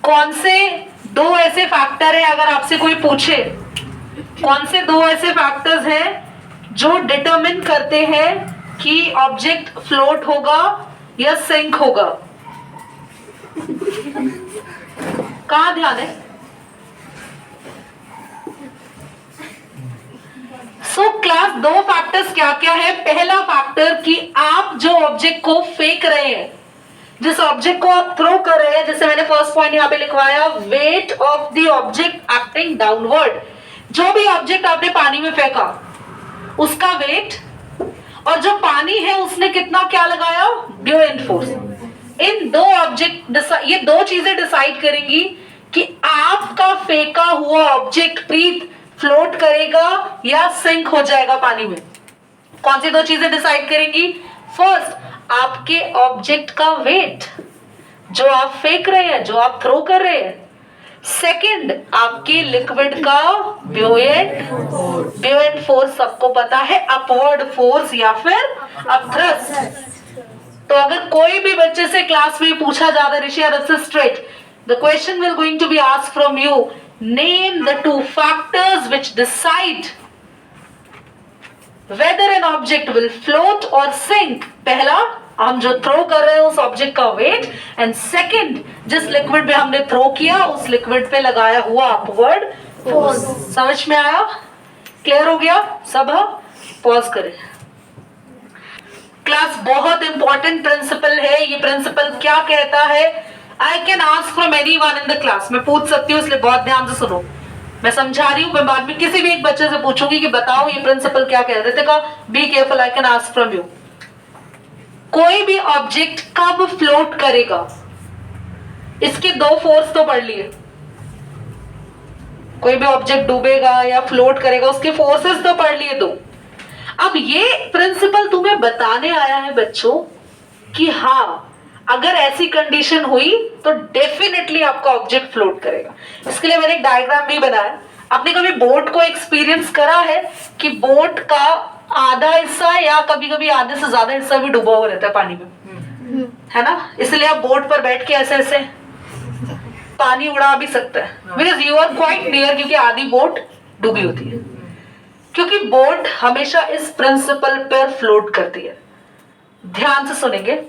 कौन से दो ऐसे फैक्टर है, अगर आपसे कोई पूछे कौन से दो ऐसे फैक्टर्स हैं जो डिटरमिन करते हैं कि ऑब्जेक्ट फ्लोट होगा या सिंक होगा? कहां ध्यान है? सो क्लास दो फैक्टर्स क्या क्या है? पहला फैक्टर कि आप जो ऑब्जेक्ट को फेंक रहे हैं, जिस ऑब्जेक्ट को आप थ्रो कर रहे हैं, जैसे मैंने फर्स्ट पॉइंट यहां पे लिखवाया, weight of the object acting downward. जो भी ऑब्जेक्ट आपने पानी में फेंका उसका वेट, और जो पानी है उसने कितना क्या लगाया, ब्यूएंट फोर्स। इन दो ऑब्जेक्ट, ये दो चीजें डिसाइड करेंगी कि आपका फेंका हुआ ऑब्जेक्ट प्रीत फ्लोट करेगा या सिंक हो जाएगा पानी में। कौन सी दो चीजें डिसाइड करेंगी? फर्स्ट, आपके ऑब्जेक्ट का वेट, जो आप फेंक रहे हैं, जो आप थ्रो कर रहे हैं। सेकंड, आपके लिक्विड का ब्यूएंट फोर्स, सबको पता है, अपवर्ड फोर्स या फिर अपथ्रस्ट। तो अगर कोई भी बच्चे से क्लास में पूछा जाता है, Rishi this is straight, the question will going to be asked from you, name the two factors which decide whether an object will float or sink। पहला, हम जो थ्रो कर रहे हैं उस ऑब्जेक्ट का वेट, एंड सेकंड, जिस लिक्विड पे हमने थ्रो किया उस लिक्विड पे लगाया हुआ अपवर्ड फोर्स। समझ में आया? क्लियर हो गया सब? पॉज करें। क्लास बहुत इंपॉर्टेंट प्रिंसिपल है। ये प्रिंसिपल क्या कहता है? I can ask from anyone in the class, मैं पूछ सकती हूँ, इसलिए बहुत ध्यान से सुनो। मैं समझा रही हूँ, मैं बाद में किसी भी एक बच्चे से पूछूंगी कि बताओ ये प्रिंसिपल क्या कह रहे थे का, be careful, I can ask from you. कोई भी ऑब्जेक्ट कब फ्लोट करेगा, इसके दो फोर्स तो पढ़ लिए। कोई भी ऑब्जेक्ट डूबेगा या फ्लोट करेगा, उसके फोर्सेस तो पढ़ लिए दो। अब ये प्रिंसिपल तुम्हें बताने आया है बच्चों कि हाँ, अगर ऐसी कंडीशन हुई तो डेफिनेटली आपका ऑब्जेक्ट फ्लोट करेगा। इसके लिए मैंने एक डायग्राम भी बनाया। आपने कभी बोट को एक्सपीरियंस करा है कि बोट का आधा हिस्सा या कभी कभी आधे से ज्यादा हिस्सा भी डूबा हुआ रहता है पानी में, है ना? इसलिए आप बोट पर बैठ के ऐसे ऐसे पानी उड़ा भी सकता है, because you are quite near, क्योंकि आधी बोट डूबी होती है। क्योंकि बोट हमेशा इस प्रिंसिपल पर फ्लोट करती है। ध्यान से सुनेंगे,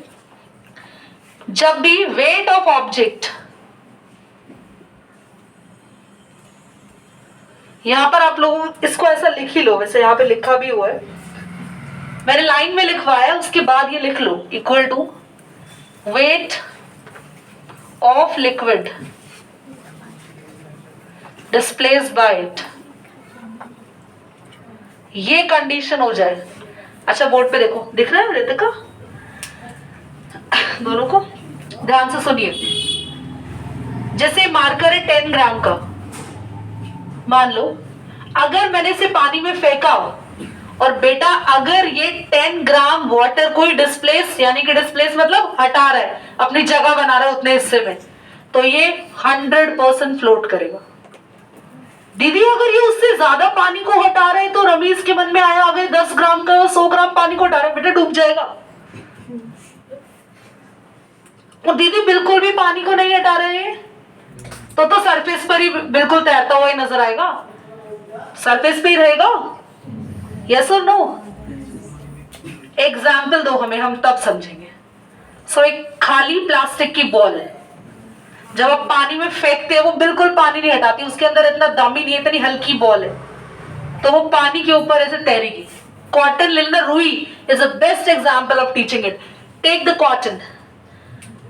जब भी वेट ऑफ ऑब्जेक्ट, यहां पर आप लोगों इसको ऐसा लिख ही लो, वैसे यहां पे लिखा भी हुआ है, मैंने लाइन में लिखवाया, उसके बाद ये लिख लो, equal to weight of liquid displaced by it. ये कंडीशन हो जाए। अच्छा, बोर्ड पे देखो, दिख रहा है रितिका? दोनों को ध्यान से सुनिए। जैसे मार्कर है 10 ग्राम का, मान लो अगर मैंने इसे पानी में फेंका और बेटा अगर ये 10 ग्राम वाटर को डिस्प्लेस, यानी कि डिस्प्लेस मतलब हटा रहा है, अपनी जगह बना रहा है उतने हिस्से में, तो ये 100% फ्लोट करेगा। दीदी अगर ये उससे ज्यादा पानी को हटा रहे हैं, तो रमीज के मन में आया अगर 10 ग्राम का 100 ग्राम पानी को हटा रहा है, बेटा डूब जाएगा। और दीदी बिल्कुल भी पानी को नहीं हटा रहे हैं, तो सरफेस पर ही बिल्कुल तैरता हुआ ही नजर आएगा, सरफेस पे ही रहेगा। यस और नो? एग्जाम्पल दो हमें, हम तब समझेंगे। सो एक खाली प्लास्टिक की बॉल है, जब आप पानी में फेंकते हैं वो बिल्कुल पानी नहीं हटाती, उसके अंदर इतना दम ही नहीं है, इतनी हल्की बॉल है, तो वो पानी के ऊपर ऐसे तैरेगी। कॉटन लेना, रुई is the best example of teaching it. Take the cotton,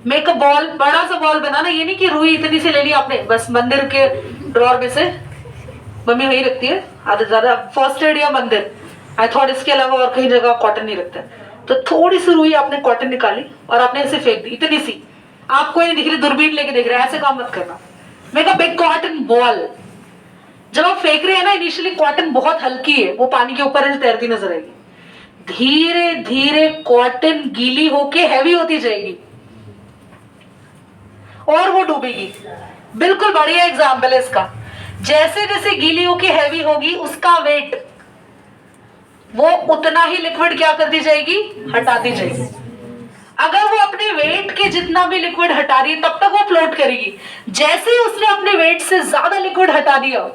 make a ball, बड़ा सा बॉल बनाना, ये नहीं कि रुई इतनी सी ले ली आपने, बस मंदिर के ड्रॉर में से, मम्मी वही रखती है आधे ज्यादा, फर्स्ट एड या मंदिर, आई थॉट इसके अलावा और कहीं जगह कॉटन नहीं रखता है। तो थोड़ी सी रुई आपने कॉटन निकाली और आपने ऐसे फेंक दी, इतनी सी, आपको ये दिख रही, दूरबीन लेके देख रहे हैं, ऐसे काम मत करना। Make a big cotton ball. जब आप फेंक रहे हैं ना, इनिशियली कॉटन बहुत हल्की है, वो पानी के ऊपर ऐसे तैरती नजर आएगी, धीरे धीरे कॉटन गीली होके हैवी होती जाएगी और वो डूबेगी। बिल्कुल बढ़िया एग्जाम्पल है इसका। जैसे जैसे गीली होके हैवी होगी, उसका वेट, वो उतना ही लिक्विड क्या करती जाएगी, हटाती जाएगी। अगर वो अपने वेट के जितना भी लिक्विड हटा रही है तब तक वो फ्लोट करेगी। जैसे ही उसने अपने वेट से ज्यादा लिक्विड हटा दिया,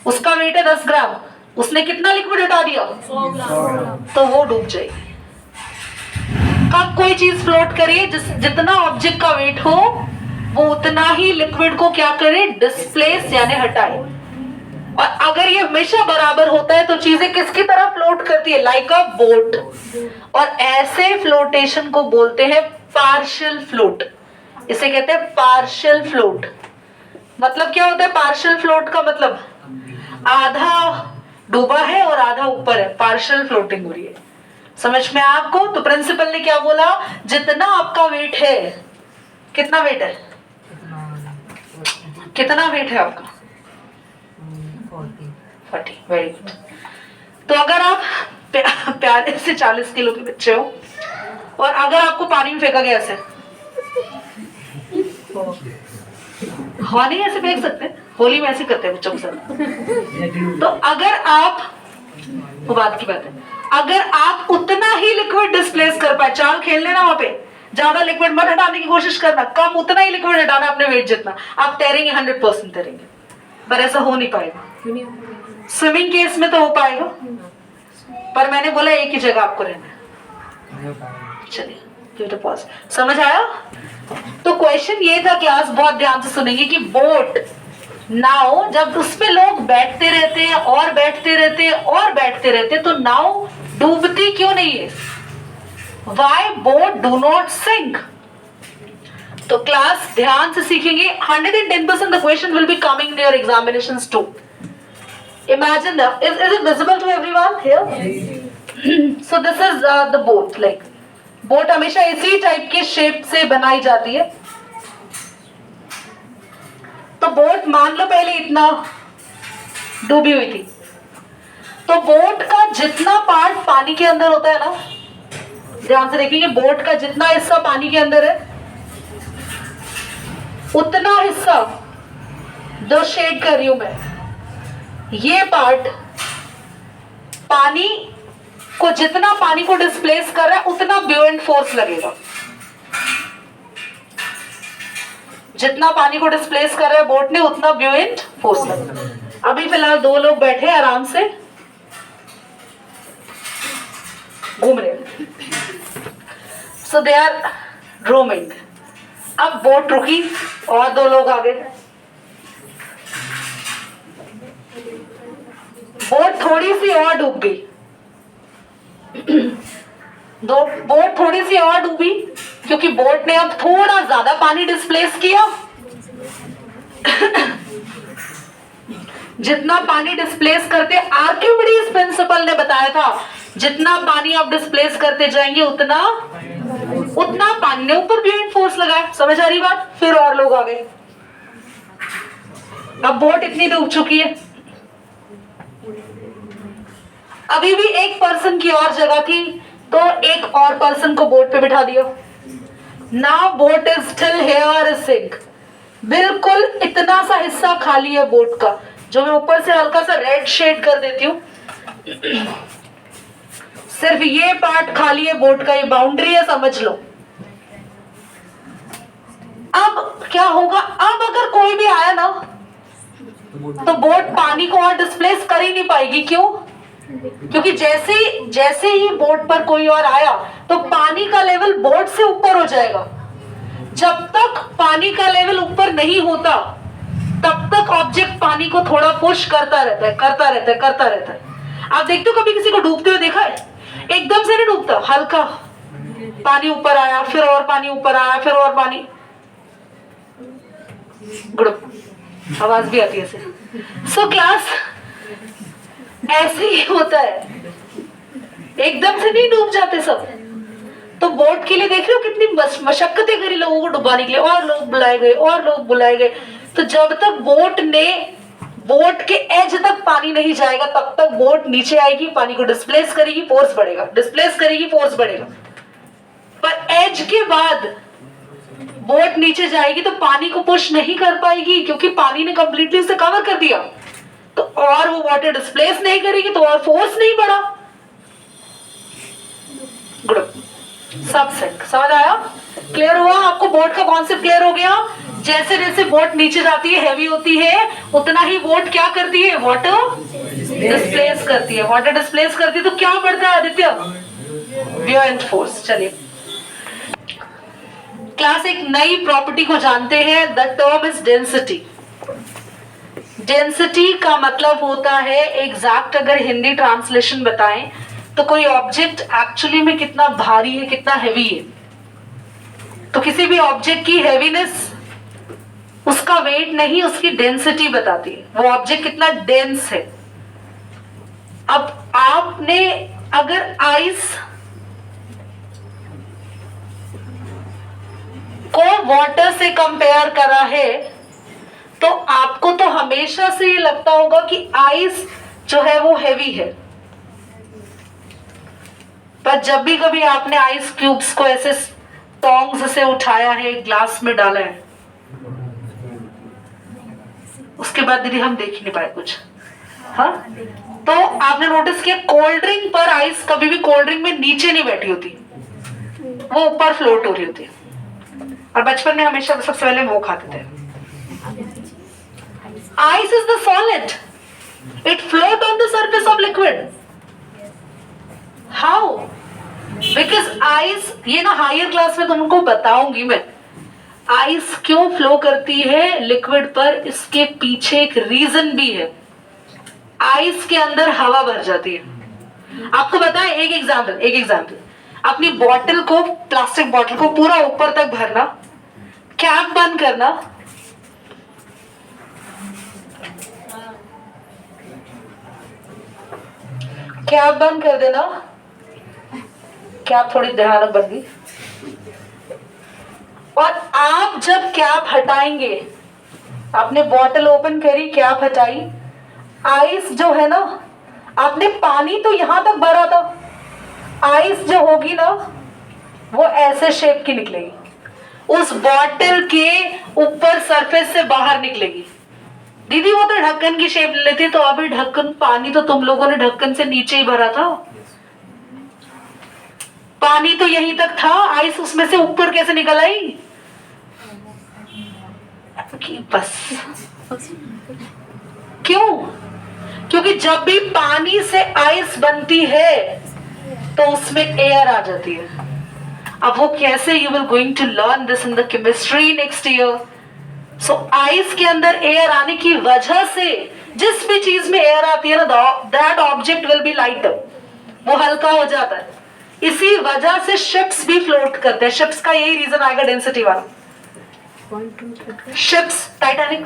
उसका वेट है 10 ग्राम, उसने कितना लिक्विड हटा दिया? 100 ग्राम, तो वो डूब जाएगी। कब कोई चीज फ्लोट करिए, जितना ऑब्जेक्ट का वेट हो वो उतना ही लिक्विड को क्या करे? डिस्प्लेस यानी हटाए। और अगर ये हमेशा बराबर होता है तो चीजें किसकी तरह फ्लोट करती है? लाइक अ बोट। और ऐसे फ्लोटेशन को बोलते हैं पार्शियल फ्लोट। इसे कहते हैं पार्शियल फ्लोट। मतलब क्या होता है पार्शियल फ्लोट का? मतलब आधा डूबा है और आधा ऊपर है, पार्शियल फ्लोटिंग हो रही है। समझ में आपको? तो प्रिंसिपल ने क्या बोला? जितना आपका वेट है, कितना वेट है? कितना वेट है आपका? 40। Very good. तो अगर आप प्यारे से 40 किलो के बच्चे हो और अगर आपको पानी में फेंका गया ऐसे, हाँ नहीं ऐसे फेंक सकते, होली में ऐसे करते हैं बच्चों के साथ। तो अगर आप, वो बात की बात है, अगर आप उतना ही लिक्विड डिस्प्लेस कर पाए, चाल खेल लेना वहां पे, ज्यादा लिक्विड मत हटाने की कोशिश करना, कम उतना ही लिक्विड हटाना अपने वेट जितना, आप तैरेंगे 100% तैरेंगे। पर ऐसा हो नहीं पाएगा। स्विमिंग केस में तो हो पाएगा, पर मैंने बोला एक ही जगह आपको रहना है। चलिए तो पॉज। समझ आया? तो क्वेश्चन ये था, क्लास बहुत ध्यान से सुनेंगे, कि बोट नाव जब उस पे लोग बैठते रहते हैं और बैठते रहते हैं और बैठते रहते हैं, तो नाव डूबती क्यों नहीं है? Why boat do not sink? तो क्लास ध्यान से सीखेंगे। 110% the question will be coming in your examinations too. Imagine that. Is it visible to everyone here? So this is the boat. Like boat हमेशा इसी टाइप के shape से बनाई जाती है। तो बोट मान लो पहले इतना डूबी हुई थी, तो बोट का जितना पार्ट पानी के अंदर होता है ना, ध्यान से देखेंगे, बोट का जितना हिस्सा पानी के अंदर है उतना हिस्सा जो शेड कर रही हूं मैं, ये पार्ट पानी को, जितना पानी को डिस्प्लेस कर रहा है उतना ब्यूएंट फोर्स लगेगा। जितना पानी को डिस्प्लेस कर रहा है बोट ने उतना ब्यूएंट फोर्स लगेगा। अभी फिलहाल दो लोग बैठे आराम से घूम रहे, सो दे आर रोमिंग। अब बोट रुकी और दो लोग आ गए, बोट थोड़ी सी और डूब गई, बोट थोड़ी सी और डूबी क्योंकि बोट ने अब थोड़ा ज्यादा पानी डिस्प्लेस किया। जितना पानी डिस्प्लेस करते, आर्किमिडीज प्रिंसिपल ने बताया था, जितना पानी आप डिस्प्लेस करते जाएंगे उतना पानी ने ऊपर ब्यूएंट फोर्स लगाया। समझ आ रही बात? फिर और लोग आ गए, अब बोट इतनी डूब चुकी है, अभी भी एक पर्सन की और जगह थी, तो एक और पर्सन को बोट पे बिठा दिया। Now boat is still here sink. बिल्कुल इतना सा हिस्सा खाली है बोट का, जो मैं ऊपर से हल्का सा रेड शेड कर देती हूँ। सिर्फ ये पार्ट खाली है बोट का, ये बाउंड्री है, समझ लो। अब क्या होगा? अब अगर कोई भी आया ना तो बोट पानी को और डिस्प्लेस कर ही नहीं पाएगी। क्यों? क्योंकि जैसे ही बोट पर कोई और आया तो पानी का लेवल बोट से ऊपर हो जाएगा। जब तक पानी का लेवल ऊपर नहीं होता तब तक ऑब्जेक्ट पानी को थोड़ा पुश करता रहता है। आप देखते हो कभी किसी को डूबते हुए देखा है? एकदम से नहीं डूबता, हल्का पानी ऊपर आया, फिर और पानी ऊपर आया, फिर और पानी, आवाज भी आती है ऐसे। सो क्लास ऐसे ही होता है, एकदम से नहीं डूब जाते सब। तो बोट के लिए देख रहे हो कितनी मशक्कतें करी लोगों को डुबाने के लिए, और लोग बुलाए गए। तो जब तक बोट के एज तक पानी नहीं जाएगा तब तक बोट नीचे आएगी, पानी को डिस्प्लेस करेगी, फोर्स बढ़ेगा। पर एज के बाद बोट नीचे जाएगी तो पानी को पुश नहीं कर पाएगी, क्योंकि पानी ने कंप्लीटली उसे कवर कर दिया। तो और वो वाटर डिस्प्लेस नहीं करेगी तो और फोर्स नहीं बढ़ा। गुड। सबसेट। समझ आया? क्लियर हुआ आपको? बोट का कॉन्सेप्ट क्लियर हो गया? जैसे जैसे बोट नीचे जाती है, हैवी होती है, उतना ही बोट क्या करती है? वाटर डिस्प्लेस करती है। वाटर डिस्प्लेस करती है तो क्या बढ़ता है आदित्य? ब्यूएंट फोर्स। चलिए क्लास एक नई प्रॉपर्टी को जानते हैं। The term is density. Density का मतलब होता है एग्जैक्ट, अगर हिंदी ट्रांसलेशन बताएं तो कोई ऑब्जेक्ट एक्चुअली में कितना भारी है, कितना हैवी है। तो किसी भी ऑब्जेक्ट की हैवीनेस उसका वेट नहीं, उसकी डेंसिटी बताती है, वो ऑब्जेक्ट कितना डेंस है। अब आपने अगर आइस को वाटर से कंपेयर करा है तो आपको तो हमेशा से ये लगता होगा कि आइस जो है वो हैवी है, पर जब भी कभी आपने आइस क्यूब्स को ऐसे टोंग्स से उठाया है, ग्लास में डाला है, उसके बाद दीदी हम देख ही नहीं पाए कुछ। हाँ, तो आपने नोटिस किया कोल्ड ड्रिंक पर आइस कभी भी कोल्ड ड्रिंक में नीचे नहीं बैठी होती, वो ऊपर फ्लोट हो रही होती है। और बचपन में हमेशा सबसे पहले वो खाते थे। Ice is the solid, it float on the surface of liquid. How? Because ice, ये ना हायर क्लास में तुमको बताऊंगी मैं, आइस क्यों फ्लो करती है लिक्विड पर, इसके पीछे एक रीजन भी है। आइस के अंदर हवा भर जाती है। आपको बताएं एक एग्जांपल, अपनी बॉटल को, प्लास्टिक बॉटल को पूरा ऊपर तक भरना, कैप बंद करना, कैप बंद कर देना, कैप थोड़ी ध्यान बन गई, और आप जब कैप हटाएंगे, आपने बॉटल ओपन करी, कैप हटाई, आइस जो है ना, आपने पानी तो यहां तक भरा था, आइस जो होगी ना वो ऐसे शेप की निकलेगी, उस बॉटल के ऊपर सरफेस से बाहर निकलेगी। दीदी वो तो ढक्कन की शेप ले लेती है, तो अभी ढक्कन, पानी तो तुम लोगों ने ढक्कन से नीचे ही भरा था, पानी तो यहीं तक था, आइस उसमें से ऊपर कैसे निकल आई? बस क्यों? क्योंकि जब भी पानी से आइस बनती है तो उसमें एयर आ जाती है। अब वो कैसे, you will going to learn this in the chemistry next year. So ice के अंदर एयर आने की वजह से जिस भी चीज में एयर आती है ना, that object will be lighter, वो हल्का हो जाता है। इसी वजह से शिप्स भी फ्लोट करते हैं। शिप्स का यही रीजन आएगा डेंसिटी वाला। शिप्स, टाइटैनिक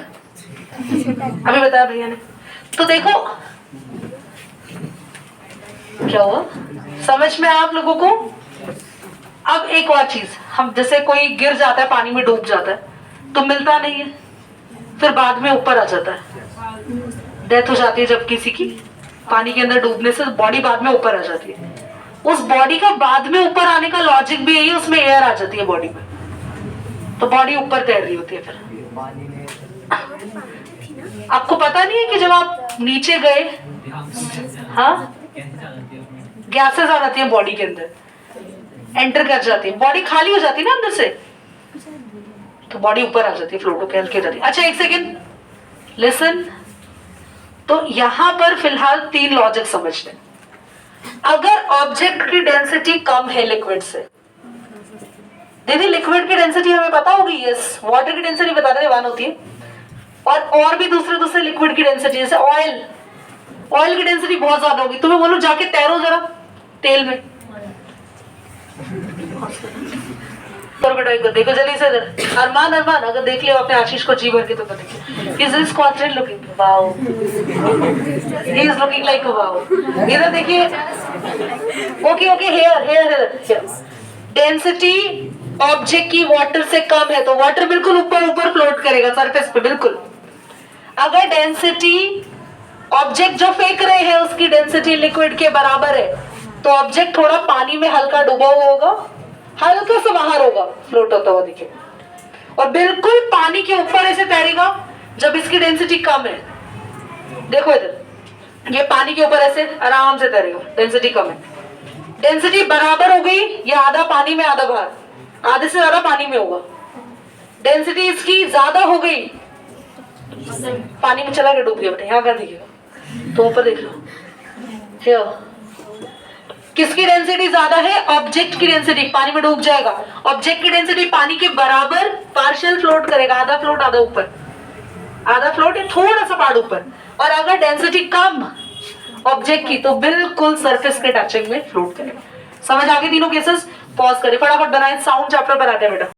अभी बताया भैया ने। तो देखो क्या हुआ, समझ में आप लोगों को? अब एक और चीज, हम जैसे कोई गिर जाता है, पानी में डूब जाता है तो मिलता नहीं है, फिर बाद में ऊपर आ जाता है, डेथ हो जाती है जब किसी की, पानी के अंदर डूबने से बॉडी बाद में ऊपर आ जाती है। उस बॉडी का बाद में ऊपर आने का लॉजिक भी यही है, उसमें एयर आ जाती है बॉडी में, तो बॉडी ऊपर तैर रही होती है। फिर आपको पता नहीं है कि जब आप नीचे गए, हाँ, गैसेस आ जाती है बॉडी के अंदर, एंटर कर जाती है, बॉडी खाली हो जाती है ना अंदर से, तो बॉडी ऊपर आ जाती है, फ्लोट होकर हल्की हो जाती है। अच्छा एक सेकेंड लिसन, तो यहां पर फिलहाल 3 लॉजिक समझते हैं। अगर ऑब्जेक्ट की डेंसिटी कम है लिक्विड से, दीदी लिक्विड की डेंसिटी हमें पता होगी, यस, वाटर की डेंसिटी बता रहे 1 होती है, और भी दूसरे लिक्विड की डेंसिटी, जैसे ऑयल की डेंसिटी बहुत ज्यादा होगी। तुम्हें बोलो जाके तैरो जरा तेल में, तो बेटा एक देखो जल्दी से इधर, अरमान अगर देख लियो अपने आशीष को जी भर के, तो देखिए is this quadrant looking, wow, he is looking like wow. इधर देखिए, ओके हियर डेंसिटी ऑब्जेक्ट की वाटर से कम है तो वाटर बिल्कुल ऊपर फ्लोट करेगा सरफेस पे, बिल्कुल। अगर डेंसिटी ऑब्जेक्ट जो फेंक रहे हैं उसकी डेंसिटी लिक्विड के बराबर है तो ऑब्जेक्ट थोड़ा पानी में हल्का डूबा हुआ होगा, हल्का सा बाहर होगा, फ्लोट होता हुआ दिखे, और बिल्कुल पानी के ऊपर ऐसे तैरेगा जब इसकी डेंसिटी कम है। देखो इधर, ये पानी के ऊपर ऐसे आराम से तैरेगा, डेंसिटी कम है। डेंसिटी बराबर हो गई, ये आधा पानी में आधा बाहर, आधे से ज्यादा पानी में होगा। डेंसिटी इसकी ज्यादा हो गई, पानी में चला गया, डूब गया बेटा, यहाँ कर देखिएगा तो ऊपर देख लो। Here. किसकी डेंसिटी ज्यादा है? ऑब्जेक्ट की डेंसिटी, पानी में डूब जाएगा। ऑब्जेक्ट की डेंसिटी पानी के बराबर पार्शियल फ्लोट करेगा, आधा फ्लोट आधा ऊपर, आधा फ्लोट या थोड़ा सा पार्ट ऊपर। और अगर डेंसिटी कम ऑब्जेक्ट की तो बिल्कुल सरफेस के टचिंग में फ्लोट करेगा। समझ आ गए तीनों केसेस? पॉज करें, फटाफट बनाए, साउंड चैप्टर बनाते हैं बेटा।